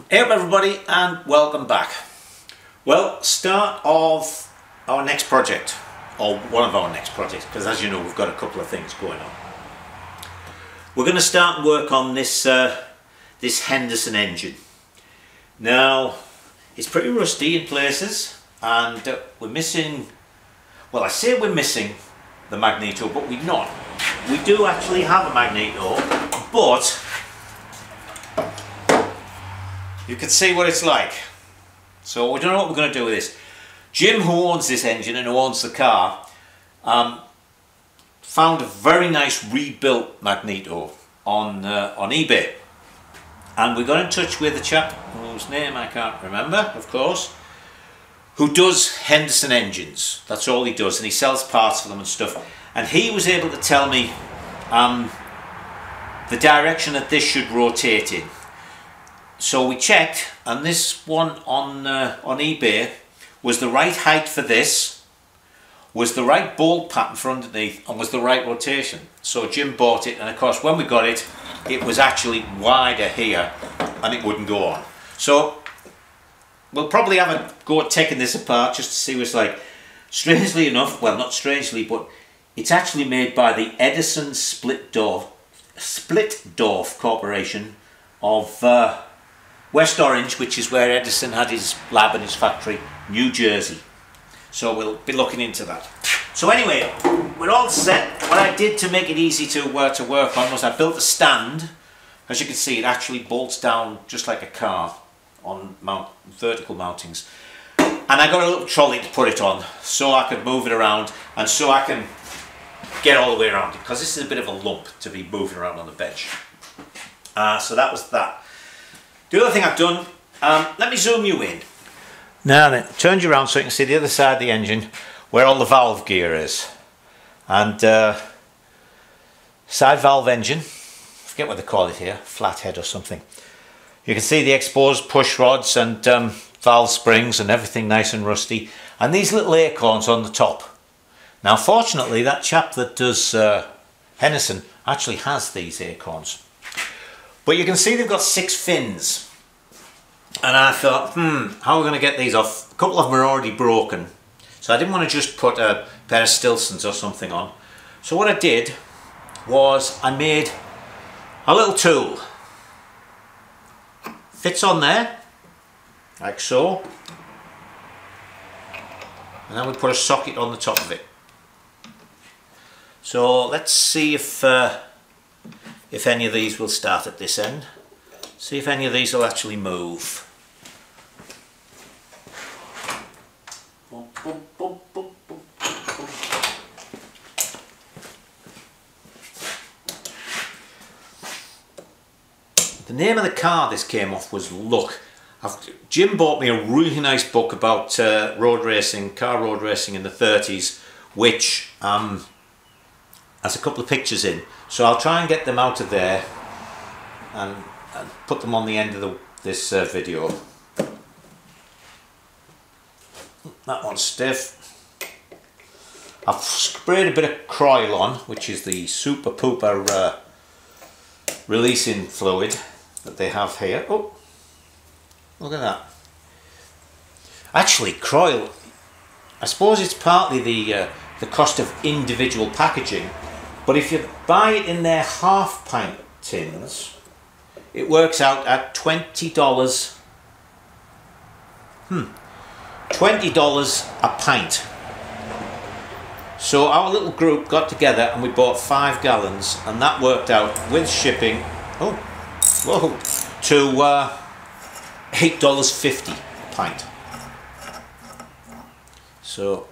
Hey up everybody and welcome back. Well, start of our next project, or one of our next projects, because as you know we've got a couple of things going on. We're going to start and work on this this Henderson engine. Now it's pretty rusty in places and we're missing, well I say we're missing the magneto, but we're not. We do actually have a magneto, but you can see what it's like. So we don't know what we're going to do with this. Jim, who owns this engine and who owns the car, found a very nice rebuilt magneto on eBay, and we got in touch with a chap whose name I can't remember, of course, who does Henderson engines. That's all he does, and he sells parts for them and stuff. And he was able to tell me the direction that this should rotate in. So we checked, and this one on eBay was the right height for this, was the right bolt pattern for underneath, and was the right rotation. So Jim bought it, and of course when we got it, it was actually wider here, and it wouldn't go on. So we'll probably have a go at taking this apart just to see what it's like. Strangely enough, well not strangely, but it's actually made by the Edison Splitdorf Corporation of West Orange, which is where Edison had his lab and his factory, New Jersey. So we'll be looking into that. So anyway, we're all set. What I did to make it easy to work on was I built a stand. As you can see, it actually bolts down just like a car on vertical mountings. And I got a little trolley to put it on so I could move it around and so I can get all the way around it, because this is a bit of a lump to be moving around on the bench. So that was that. The other thing I've done, let me zoom you in. Now then, turn you around so you can see the other side of the engine where all the valve gear is. And side valve engine, forget what they call it here, flathead or something. You can see the exposed push rods and valve springs and everything nice and rusty. And these little acorns on the top. Now fortunately that chap that does Henderson actually has these acorns. But you can see they've got 6 fins. And I thought, how are we going to get these off? A couple of them are already broken. So I didn't want to just put a pair of Stilsons or something on. So what I did was I made a little tool. Fits on there, like so. And then we put a socket on the top of it. So let's see if any of these will start at this end. See if any of these will actually move. The name of the car this came off was Luck. Jim bought me a really nice book about road racing, car road racing in the 30s, which has a couple of pictures in. So I'll try and get them out of there and put them on the end of this video. That one's stiff. I've sprayed a bit of Krylon, which is the super pooper releasing fluid that they have here. Oh, look at that. Actually, Krylon, I suppose it's partly the cost of individual packaging, but if you buy it in their half pint tins, it works out at $20. $20 a pint. So our little group got together and we bought 5 gallons, and that worked out with shipping, to $8.50 a pint. So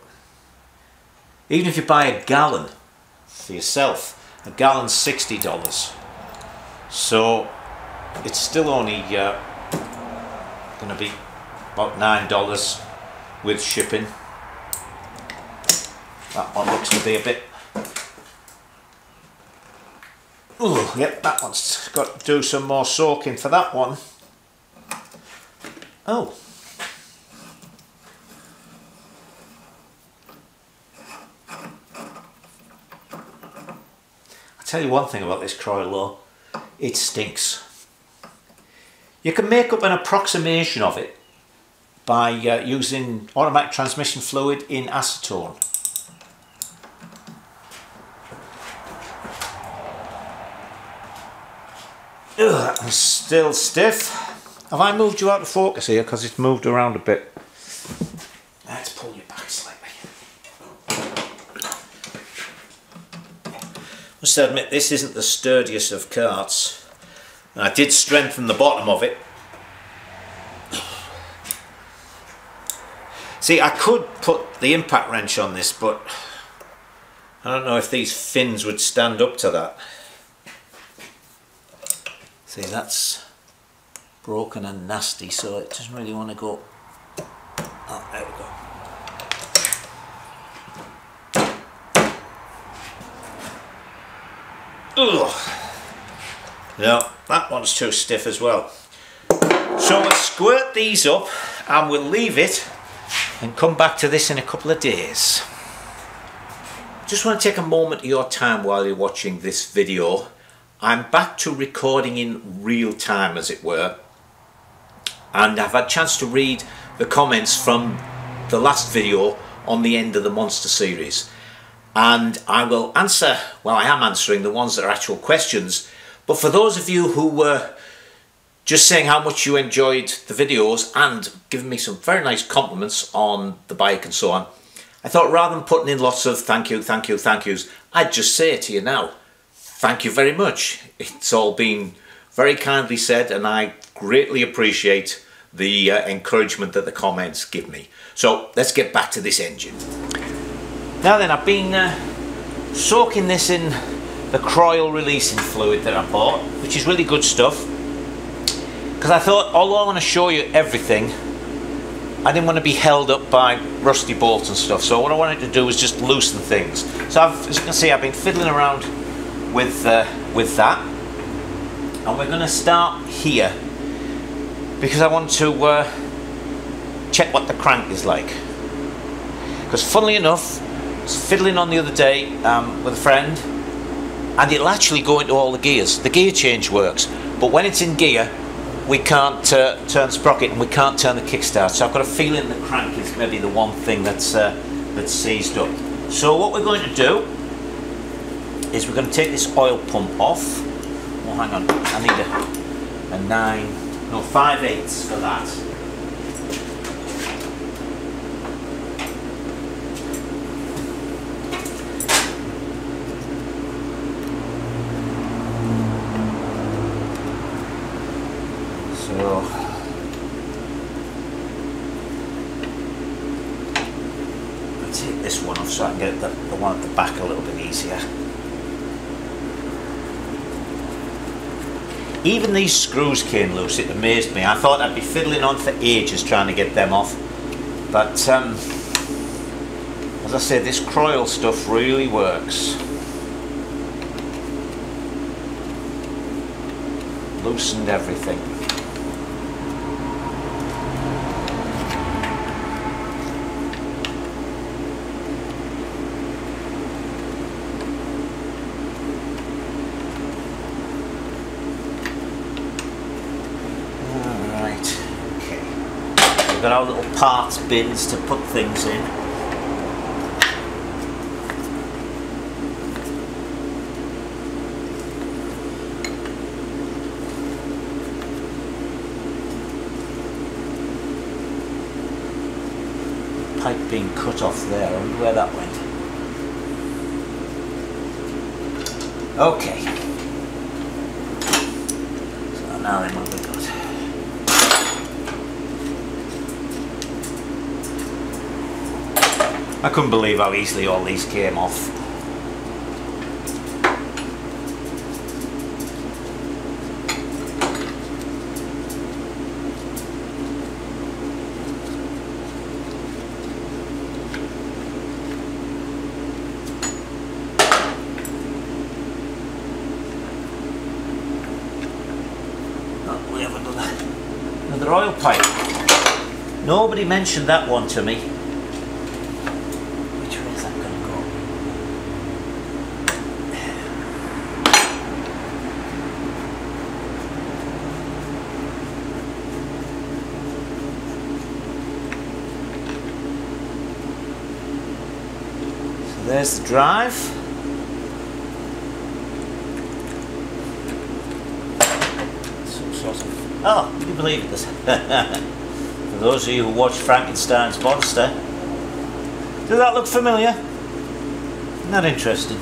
even if you buy a gallon for yourself, a gallon's $60. So it's still only going to be about $9 with shipping. That one looks to be a bit... Oh, yep, that one's got to do some more soaking for that one. Oh. I'll tell you one thing about this Krylon, it stinks. You can make up an approximation of it by using automatic transmission fluid in acetone. Ugh, I'm still stiff. Have I moved you out of focus here because it's moved around a bit? Let's pull you back slightly. Must admit, this isn't the sturdiest of carts. I did strengthen the bottom of it. See, I could put the impact wrench on this, but I don't know if these fins would stand up to that. See, that's broken and nasty, so it doesn't really want to go. Oh, there we go. Ugh. No, that one's too stiff as well. So we'll squirt these up and we'll leave it and come back to this in a couple of days. Just want to take a moment of your time while you're watching this video. I'm back to recording in real time, as it were, and I've had a chance to read the comments from the last video on the End of the Monster series, and I will answer, well, I am answering the ones that are actual questions, but for those of you who were just saying how much you enjoyed the videos and giving me some very nice compliments on the bike and so on, I thought rather than putting in lots of thank you, thank you, thank yous, I'd just say it to you now. Thank you very much. It's all been very kindly said, and I greatly appreciate the encouragement that the comments give me. So let's get back to this engine. Now then, I've been soaking this in the Croyle releasing fluid that I bought, which is really good stuff, because I thought, although I want to show you everything, I didn't want to be held up by rusty bolts and stuff, so what I wanted to do was just loosen things. So as you can see, I've been fiddling around with that, and we're going to start here because I want to check what the crank is like, because funnily enough, I was fiddling on the other day with a friend, and it'll actually go into all the gears. The gear change works, but when it's in gear we can't turn the sprocket and we can't turn the kickstart, so I've got a feeling the crank is maybe the one thing that's seized up. So what we're going to do is we're going to take this oil pump off. Oh, hang on, I need a 5/8 for that. So I'll take this one off so I can get the one at the back a little bit easier. Even these screws came loose, it amazed me. I thought I'd be fiddling on for ages trying to get them off. But as I said, this Croyle stuff really works. Loosened everything. We've got our little parts bins to put things in. Pipe being cut off there, I wonder where that went. Okay. So now then what we've got. I couldn't believe how easily all these came off. Oh, we have another oil pipe. Nobody mentioned that one to me. There's the drive. Some sort of... Oh, can you believe it? For those of you who watch Frankenstein's Monster, does that look familiar? Isn't that interesting?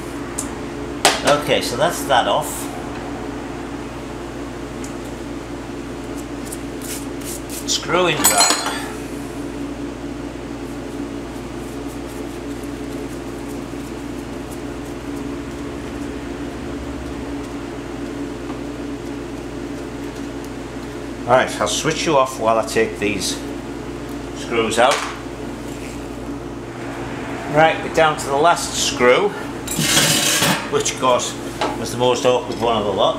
Okay, so that's that off. Screw-in drive. Alright, I'll switch you off while I take these screws out. Right, we're down to the last screw, which of course was the most awkward one of the lot.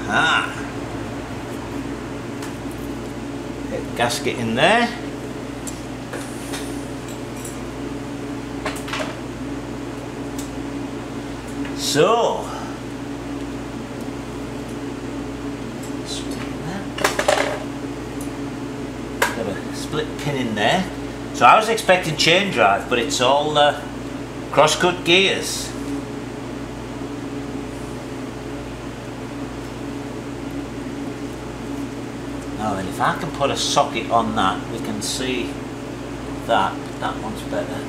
Aha! Get the gasket in there. So, got a split pin in there. So I was expecting chain drive, but it's all cross-cut gears. Now then, if I can put a socket on that, we can see that. That one's better.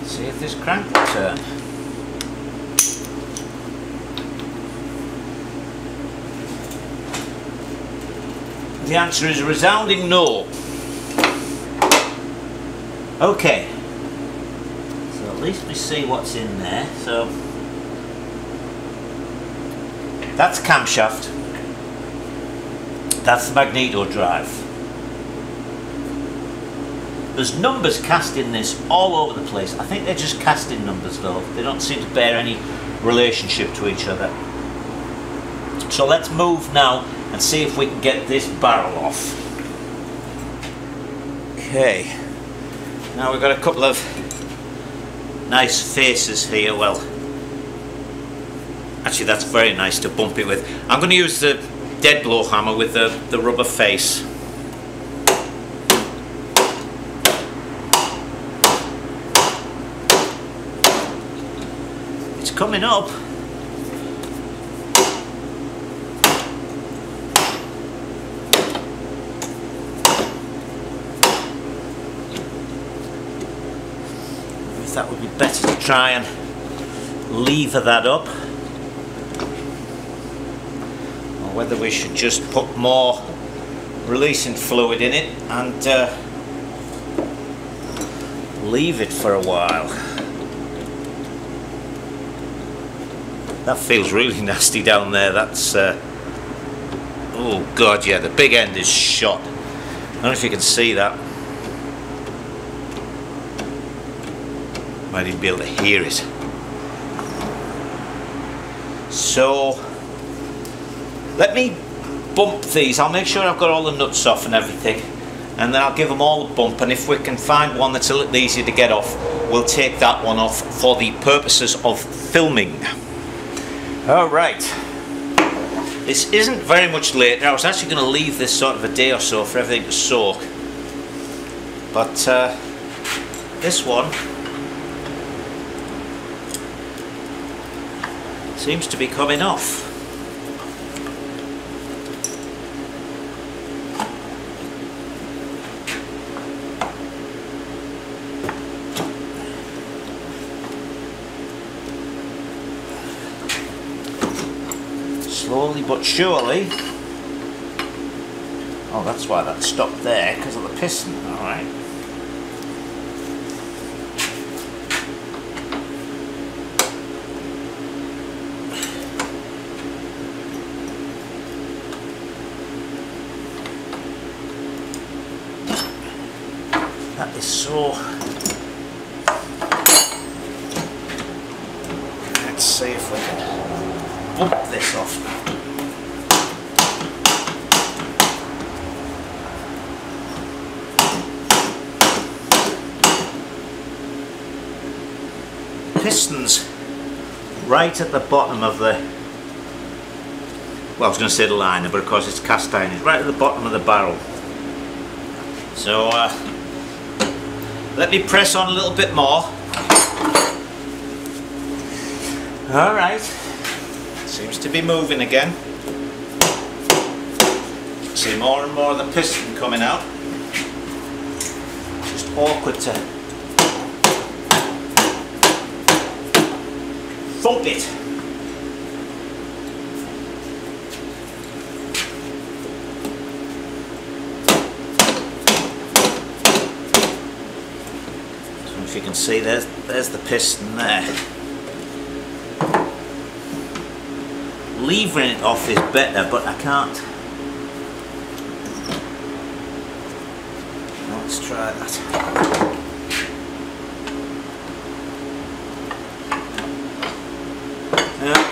See if this crank will turn. The answer is a resounding no. Okay, so at least we see what's in there. So that's camshaft, that's the magneto drive. There's numbers cast in this all over the place. I think they're just casting numbers though. They don't seem to bear any relationship to each other. So let's move now and see if we can get this barrel off. Okay. Now we've got a couple of nice faces here. Well, actually that's very nice to bump it with. I'm going to use the dead blow hammer with the rubber face. Coming up. If that would be better to try and lever that up, or whether we should just put more releasing fluid in it and leave it for a while. That feels really nasty down there. That's oh god, yeah, the big end is shot. I don't know if you can see that. Might even be able to hear it. So let me bump these. I'll make sure I've got all the nuts off and everything, and then I'll give them all a bump, and if we can find one that's a little easier to get off, we'll take that one off for the purposes of filming. Alright, this isn't very much later. I was actually going to leave this sort of a day or so for everything to soak, but this one seems to be coming off. Slowly but surely. Oh, that's why that stopped there, because of the piston. Alright. That is so... Let's see if we can bump this off now. piston's right at the bottom of the, well, I was going to say the liner, but of course it's cast iron. It's right at the bottom of the barrel. So let me press on a little bit more. Alright, seems to be moving again. See more and more of the piston coming out. Just awkward to thump it. So if you can see, there's the piston there. Levering it off is better, but I can't. Let's try that.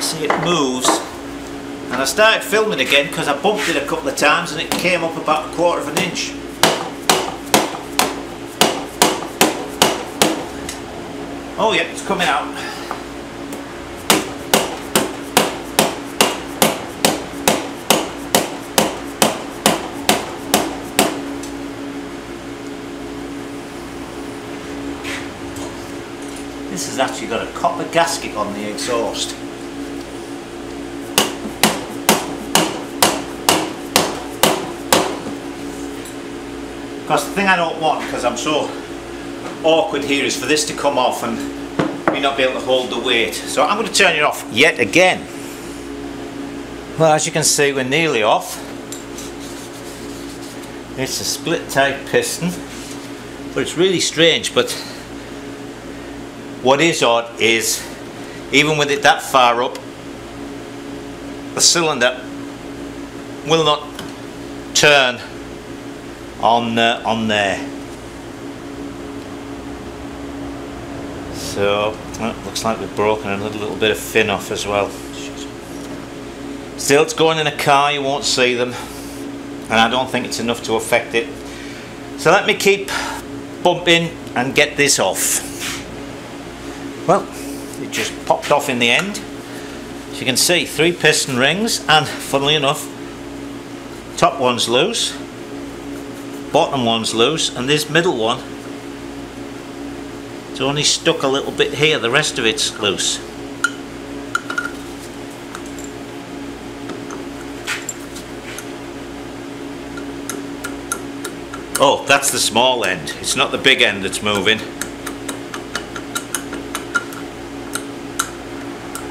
See, it moves, and I started filming again because I bumped it a couple of times and it came up about 1/4 of an inch. Oh yeah, it's coming out. This has actually got a copper gasket on the exhaust. Because the thing I don't want, because I'm so awkward here, is for this to come off and me not be able to hold the weight. So I'm going to turn it off yet again. Well, as you can see, we're nearly off. It's a split type piston, but it's really strange. But what is odd is, even with it that far up, the cylinder will not turn on there. So well, looks like we've broken a little bit of fin off as well. Still, it's going in a car, you won't see them, and I don't think it's enough to affect it. So let me keep bumping and get this off. Well, it just popped off in the end. As you can see, 3 piston rings, and funnily enough, top one's loose, bottom one's loose, and this middle one, it's only stuck a little bit here, the rest of it's loose. Oh, that's the small end, it's not the big end that's moving.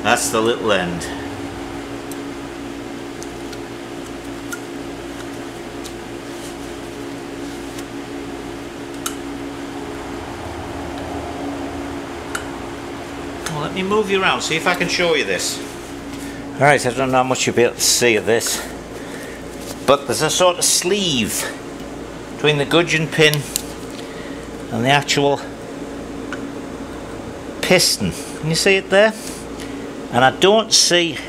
That's the little end. Well, let me move you around, see if I can show you this. Alright, I don't know how much you'll be able to see of this, but there's a sort of sleeve between the gudgeon pin and the actual piston. Can you see it there? And I don't see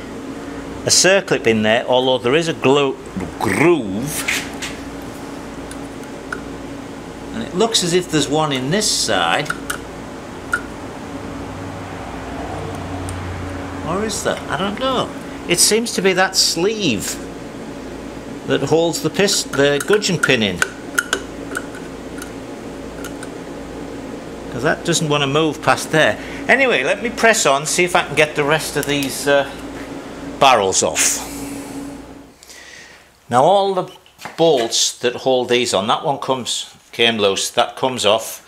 a circlip in there, although there is a groove, and it looks as if there's one in this side, or is there? I don't know. It seems to be that sleeve that holds the gudgeon pin in, because that doesn't want to move past there. Anyway, let me press on, see if I can get the rest of these barrels off. Now all the bolts that hold these on, that one came loose, that comes off,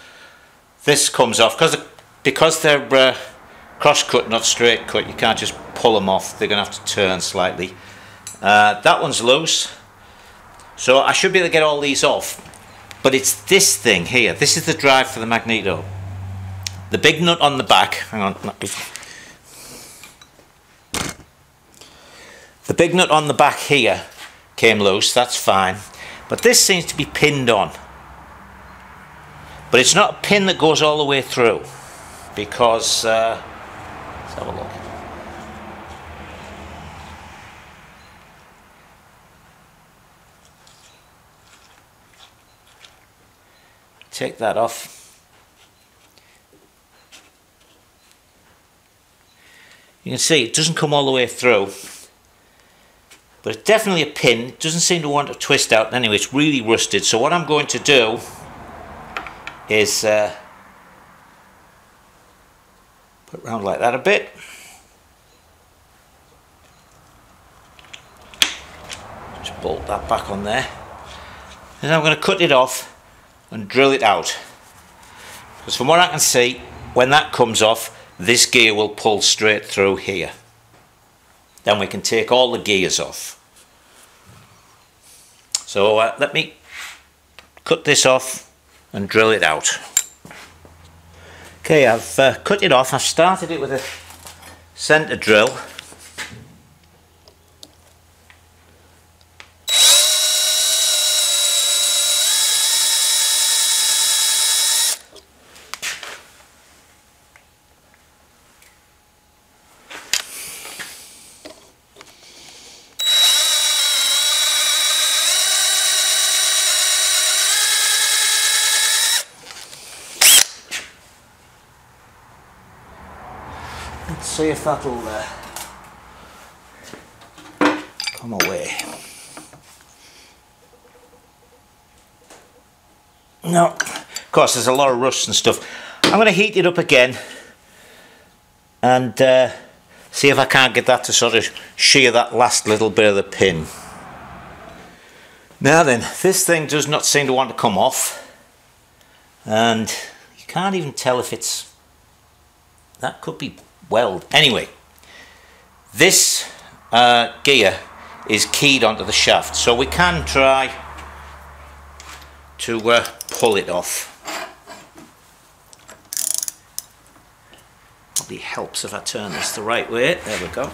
this comes off, because they're cross cut, not straight cut, you can't just pull them off, they're going to have to turn slightly. That one's loose, so I should be able to get all these off, but it's this thing here, this is the drive for the magneto. The big nut on the back, hang on, the big nut on the back here came loose, that's fine, but this seems to be pinned on. But it's not a pin that goes all the way through, because, let's have a look. Take that off. You can see it doesn't come all the way through, but it's definitely a pin. It doesn't seem to want to twist out. Anyway, it's really rusted. So what I'm going to do is put it round like that a bit. Just bolt that back on there. And I'm going to cut it off and drill it out. Because from what I can see, when that comes off, this gear will pull straight through here. Then we can take all the gears off. So let me cut this off and drill it out. Okay, I've cut it off. I've started it with a centre drill. Let's see if that'll come away. No, of course there's a lot of rust and stuff. I'm going to heat it up again and see if I can't get that to sort of shear that last little bit of the pin. Now then, this thing does not seem to want to come off, and you can't even tell if it's, that could be weld. Anyway, this gear is keyed onto the shaft, so we can try to pull it off. Probably helps if I turn this the right way. There we go.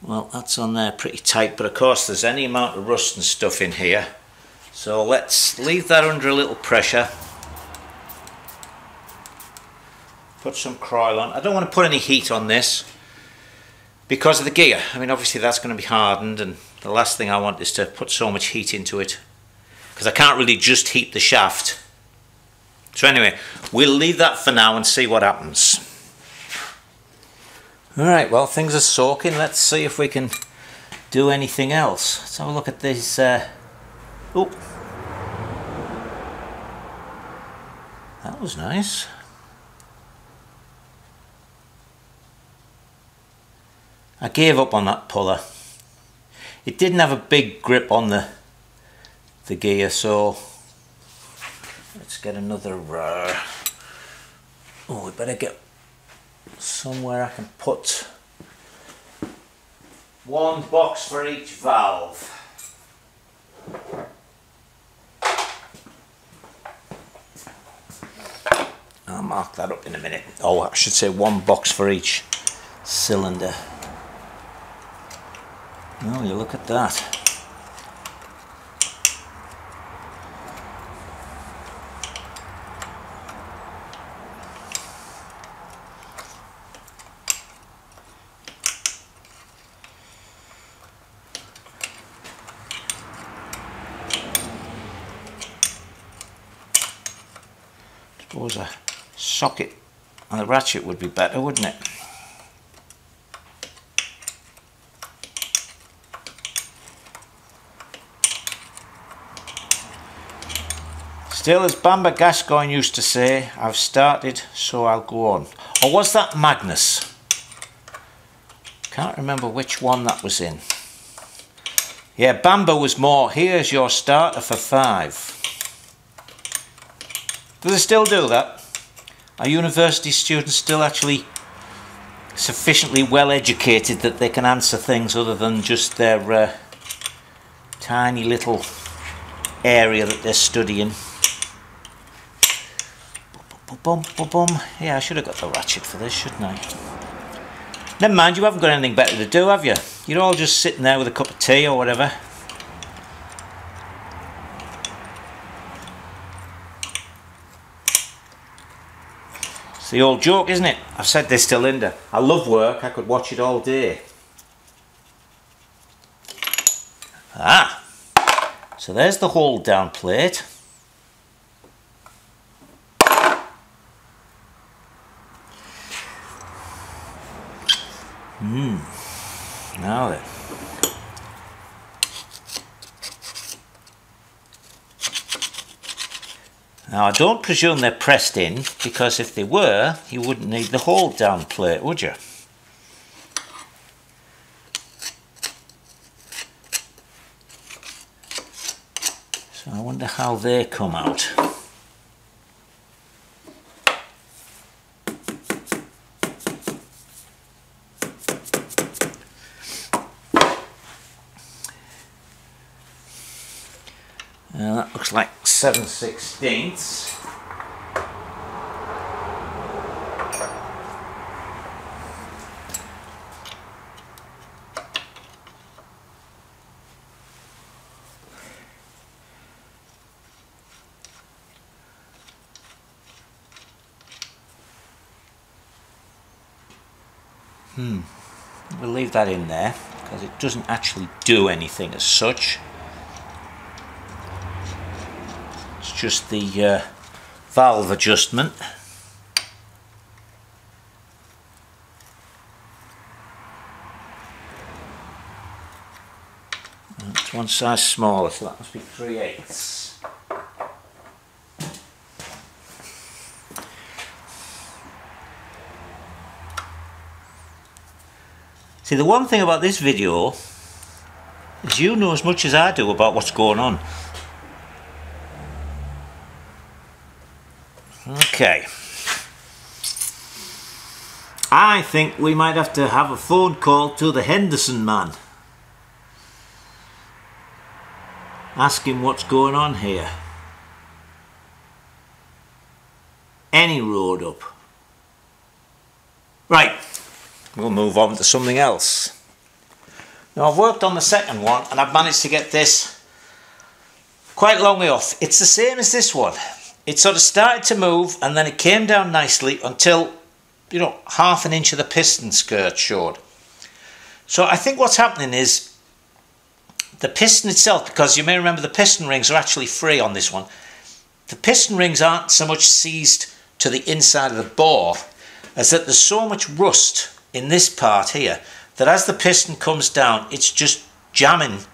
Well, that's on there pretty tight, but of course there's any amount of rust and stuff in here. So let's leave that under a little pressure. Put some Krylon. I don't want to put any heat on this because of the gear. I mean, obviously that's going to be hardened, and the last thing I want is to put so much heat into it, because I can't really just heat the shaft. So anyway, we'll leave that for now and see what happens. Alright, well, things are soaking. Let's see if we can do anything else. Let's have a look at this. Oh, that was nice. I gave up on that puller. It didn't have a big grip on the gear, so let's get another. Oh, we better get somewhere I can put one box for each valve. I'll mark that up in a minute. Oh, I should say one box for each cylinder. Oh, you look at that. Suppose a socket and a ratchet would be better, wouldn't it? Still, as Bamber Gascoigne used to say, I've started, so I'll go on. Or was that Magnus? Can't remember which one that was in. Yeah, Bamber was more, here's your starter for 5. Do they still do that? Are university students still actually sufficiently well educated that they can answer things other than just their tiny little area that they're studying? Yeah, I should have got the ratchet for this, shouldn't I? Never mind, you haven't got anything better to do, have you? You're all just sitting there with a cup of tea or whatever. It's the old joke, isn't it? I've said this to Linda. I love work, I could watch it all day. Ah, so there's the hold down plate. Now then. Now I don't presume they're pressed in, because if they were, you wouldn't need the hold down plate, would you? So I wonder how they come out. That looks like 7/16. We'll leave that in there because it doesn't actually do anything as such. It's just the valve adjustment. It's one size smaller, so that must be 3/8. See, the one thing about this video is you know as much as I do about what's going on. Okay. I think we might have to have a phone call to the Henderson man. Ask him what's going on here. Any road up. Right. We'll move on to something else. Now I've worked on the second one and I've managed to get this quite a long way off. It's the same as this one. It sort of started to move and then it came down nicely until, you know, 1/2 inch of the piston skirt showed. So I think what's happening is the piston itself, because you may remember the piston rings are actually free on this one. The piston rings aren't so much seized to the inside of the bore as that there's so much rust in this part here that as the piston comes down it's just jamming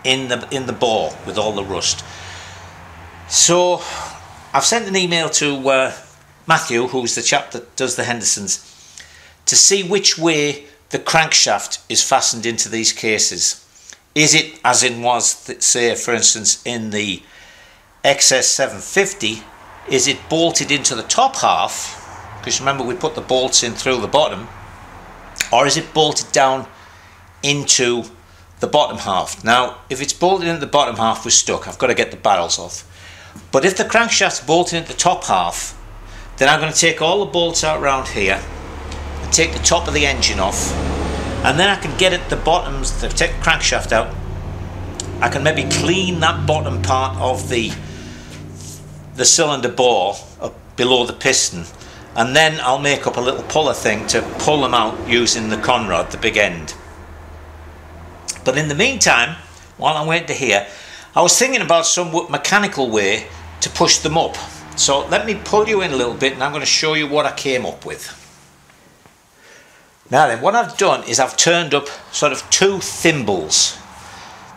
in the bore with all the rust. So I've sent an email to Matthew, who's the chap that does the Hendersons, to see which way the crankshaft is fastened into these cases. Is it as in was, say for instance in the XS 750, is it bolted into the top half, because remember we put the bolts in through the bottom, or is it bolted down into the bottom half? Now if it's bolted into the bottom half we're stuck. I've got to get the barrels off. But if the crankshaft's bolted into the top half, then I'm going to take all the bolts out around here and take the top of the engine off, and then I can get at the bottoms, take the crankshaft out. I can maybe clean that bottom part of the cylinder bore up below the piston, and then I'll make up a little puller thing to pull them out using the conrod, the big end. But in the meantime, while I'm waiting to hear, I was thinking about some mechanical way to push them up. So let me pull you in a little bit and I'm going to show you what I came up with. Now then, what I've done is I've turned up sort of 2 thimbles.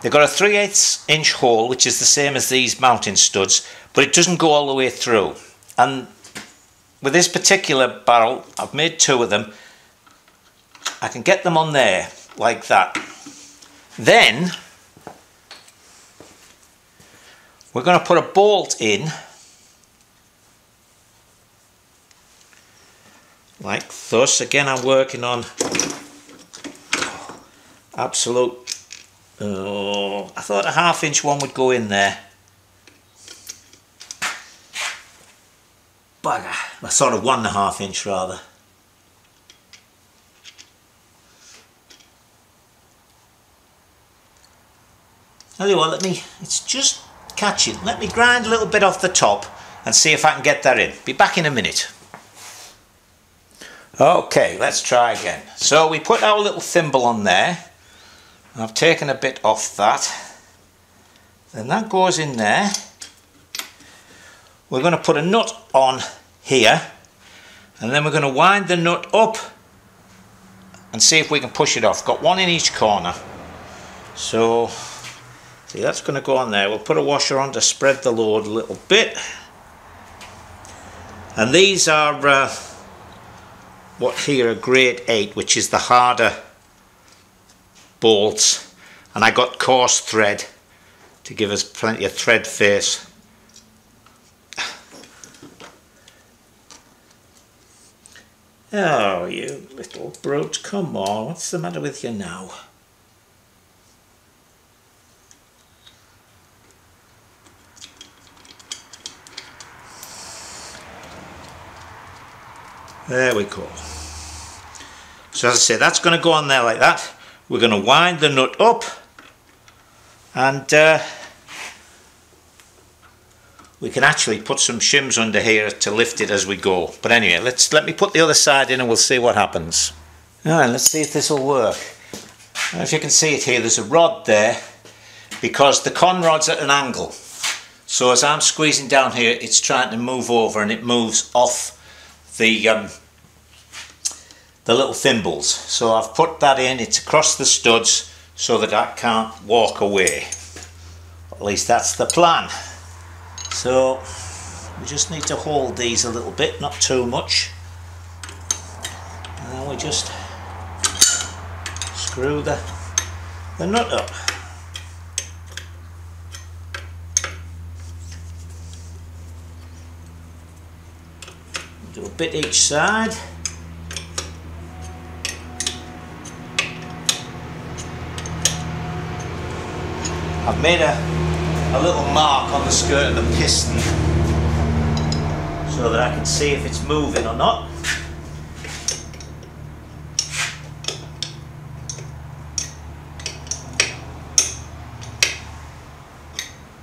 They've got a 3/8 inch hole, which is the same as these mounting studs, but it doesn't go all the way through. And with this particular barrel, I've made 2 of them. I can get them on there like that. Then we're going to put a bolt in like thus. Again, I'm working on absolute, I thought a 1/2 inch one would go in there. Bugger, a sort of 1.5 inch rather. Tell you what, it's just catching. Let me grind a little bit off the top and see if I can get that in. Be back in a minute. Okay, let's try again. So we put our little thimble on there. I've taken a bit off that. Then that goes in there. We're going to put a nut on here, and then we're going to wind the nut up and see if we can push it off. Got one in each corner. So, see, that's going to go on there. We'll put a washer on to spread the load a little bit. And these are what here are grade 8, which is the harder bolts. And I got coarse thread to give us plenty of thread face. Oh, you little brute, come on, what's the matter with you now? There we go. So as I say, that's going to go on there like that. We're going to wind the nut up, and we can actually put some shims under here to lift it as we go. But anyway, let me put the other side in and we'll see what happens. Alright, let's see if this will work. Now, if you can see it here, there's a rod there because the con rod's at an angle. So as I'm squeezing down here, it's trying to move over and it moves off the little thimbles. So I've put that in, it's across the studs so that I can't walk away. At least that's the plan. So we just need to hold these a little bit, not too much, and then we just screw the nut up. Do a bit each side. I've made a little mark on the skirt of the piston so that I can see if it's moving or not.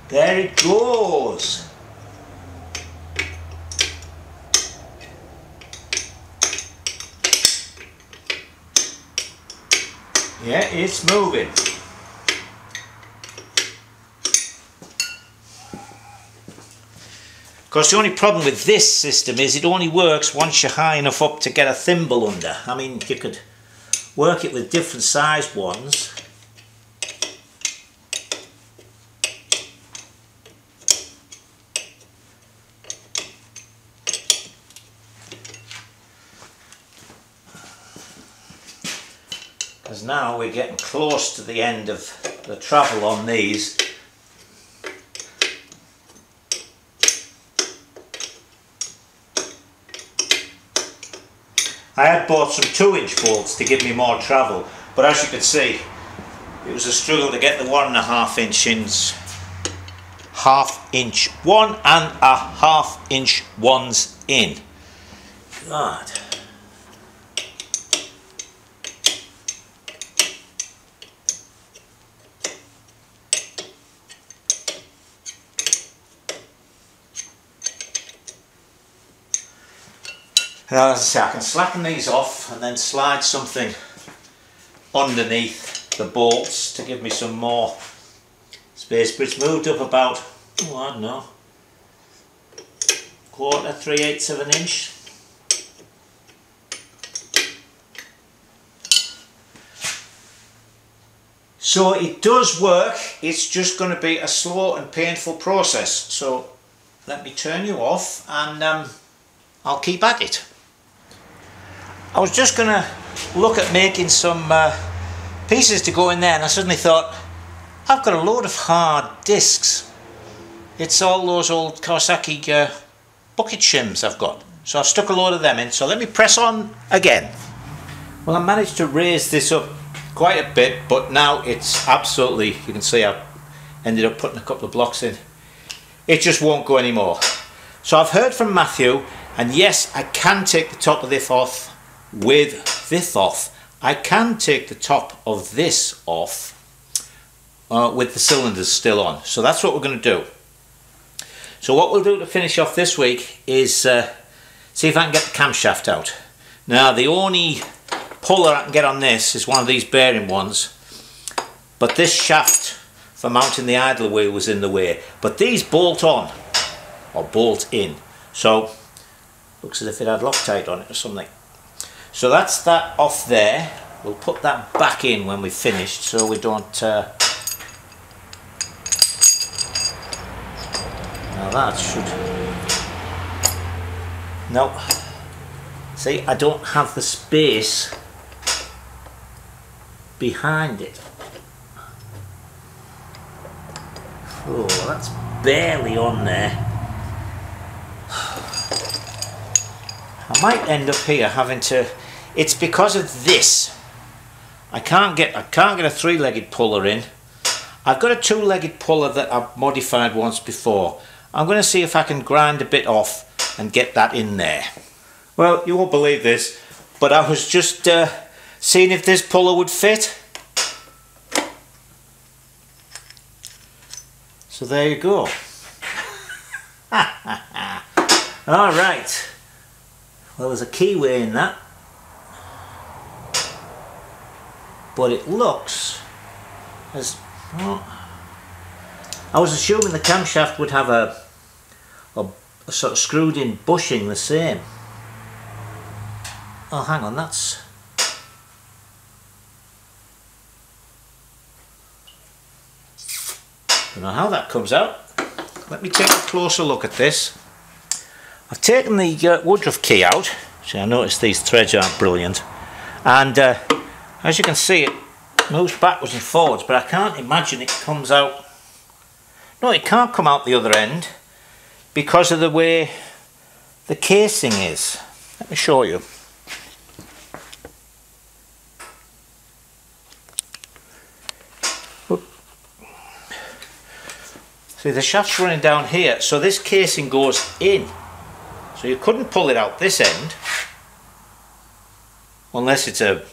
There it goes. Yeah, it's moving. Of course, the only problem with this system is it only works once you're high enough up to get a thimble under. I mean, you could work it with different sized ones. Because now we're getting close to the end of the travel on these. I had bought some 2-inch bolts to give me more travel, but as you can see, it was a struggle to get the 1.5 inch half-inch one and a half-inch ones in. God. Now, as I say, I can slacken these off and then slide something underneath the bolts to give me some more space, but it's moved up about, oh, I don't know, 1/4, 3/8 of an inch. So it does work, it's just going to be a slow and painful process. So let me turn you off and I'll keep at it. I was just going to look at making some pieces to go in there, and I suddenly thought, I've got a load of hard discs. It's all those old Kawasaki bucket shims I've got. So I've stuck a load of them in, so let me press on again. Well, I managed to raise this up quite a bit, but now it's absolutely, you can see I've ended up putting a couple of blocks in. It just won't go anymore. So I've heard from Matthew, and yes, I can take the top of this off with this off. I can take the top of this off with the cylinders still on. So that's what we're going to do. So what we'll do to finish off this week is see if I can get the camshaft out. Now the only puller I can get on this is one of these bearing ones, but this shaft for mounting the idler wheel was in the way. But these bolt on, or bolt in, so looks as if it had Loctite on it or something. So that's that off there. We'll put that back in when we've finished, so we don't now that should, no, see, I don't have the space behind it. Oh, that's barely on there. I might end up here having to, it's because of this. I can't get a three-legged puller in. I've got a two-legged puller that I've modified once before. I'm going to see if I can grind a bit off and get that in there. Well, you won't believe this, but I was just seeing if this puller would fit. So there you go. Alright. Well, there's a keyway in that. But it looks as... well, I was assuming the camshaft would have a sort of screwed in bushing the same. Oh, hang on, that's... don't know how that comes out. Let me take a closer look at this. I've taken the Woodruff key out. See, I noticed these threads aren't brilliant, and as you can see, it moves backwards and forwards, but I can't imagine it comes out. No, it can't come out the other end because of the way the casing is. Let me show you. See, the shaft's running down here, so this casing goes in. So you couldn't pull it out this end unless it's a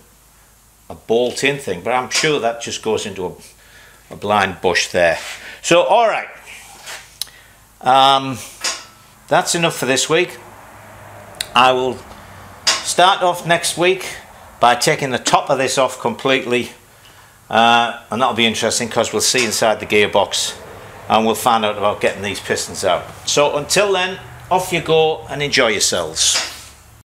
bolt-in thing, but I'm sure that just goes into a blind bush there. So, alright, that's enough for this week. I will start off next week by taking the top of this off completely, and that'll be interesting because we'll see inside the gearbox and we'll find out about getting these pistons out. So until then, off you go and enjoy yourselves.